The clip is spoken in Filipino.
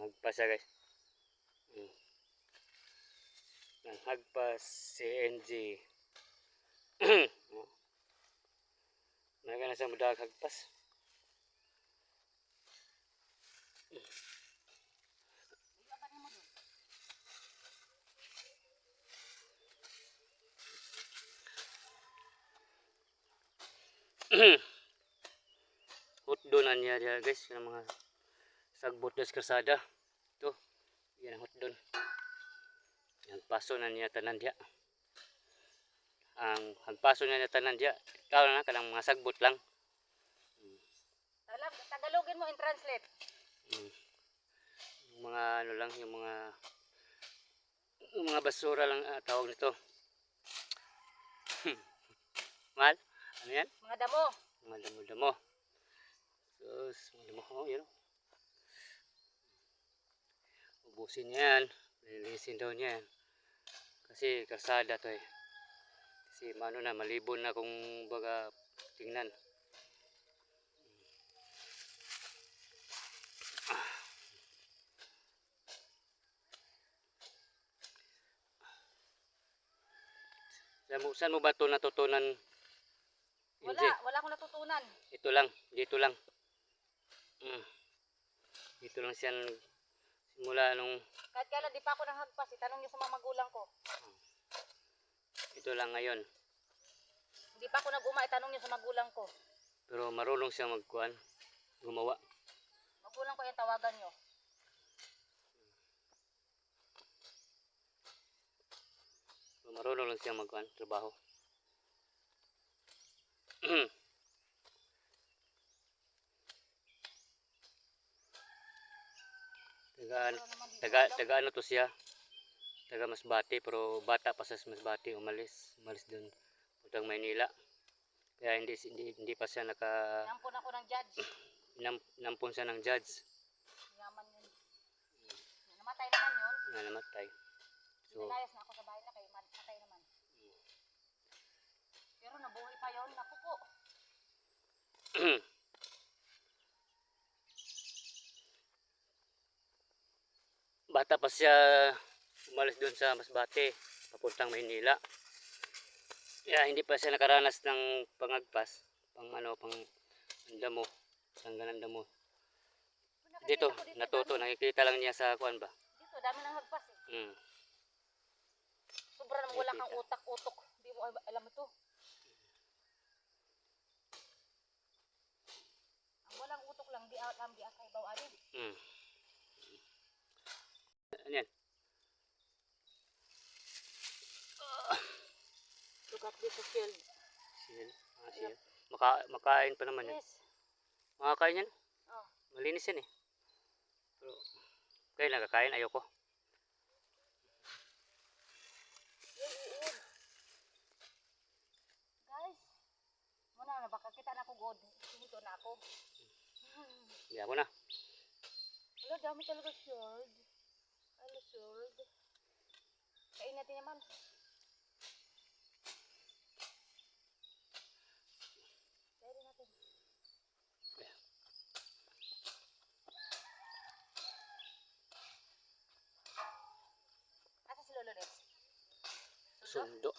Nanghagpas siya guys. Nanghagpas CNG. May na sa mudag hagpas. Hotdonan niya dia guys, yung mga sagbot des kalsada. Ito, yan ang hotdon. Ang paso na niya tanan dia. Ang hagpaso niya tanan dia. Ikaw na kanang mga sagbot lang. Tagalogin mo in translate. Yung mga ano lang, yung mga basura lang tawag nito. Mahal? Ano yan? Mga damo. Mga damo-damo. Sus, mga damo. Oh, yun. Ubusin niya yan. Lilisin daw niya yan. Kasi kalsada to eh. Kasi ano na, malibon na kung baga tingnan. Saan mo ba ito natutunan? Wala akong natutunan. Ito lang, dito lang. Dito lang siya simula nung... Kahit kailan di pa ako nanghagpas, itanong niyo sa mga magulang ko. Ito lang ngayon. Hindi pa ako nag-uma, itanong niyo sa magulang ko. Pero marunong siya magkuhan, gumawa. Magulang ko yung tawagan niyo. Marunong lang siya magkuhan, trabaho. Taga ano to siya? Taga Masbate, pero bata pa sa Masbate, umalis dun puntang Maynila. Kaya hindi pa siya Nampun ako ng judge. nampun siya ng judge. Yaman yun. Namatay naman yun. Namatay. So, nilayas na ako sa bahay na kay matay naman. Pero nabuhay pa yun, naku po. bata pa siya umalis doon sa Masbate papuntang Maynila. Kaya hindi pa siya nakaranas ng pangagpas, pang damo, tanggalan damo. Dito, natuto, nakikita lang niya sa kuan ba? Dito, dami nang hagpas eh. Sobra naman wala kang utak-utok. Hindi mo alam ito. Ang walang utok lang, di akay bawaan eh. Ano yan? Look at this field. Shield. Makain pa naman yan. Yes. Makakain yan? Oh. Malinis yan eh. Pero, kayo nagkakain, ayoko. Guys, muna na baka kita na ako god. Hinto na ako. Hindi ako na. Wala, dami talaga sword. Ano sword? Kain natin naman. Kain natin. Asa si Lolo Rex? Sundo.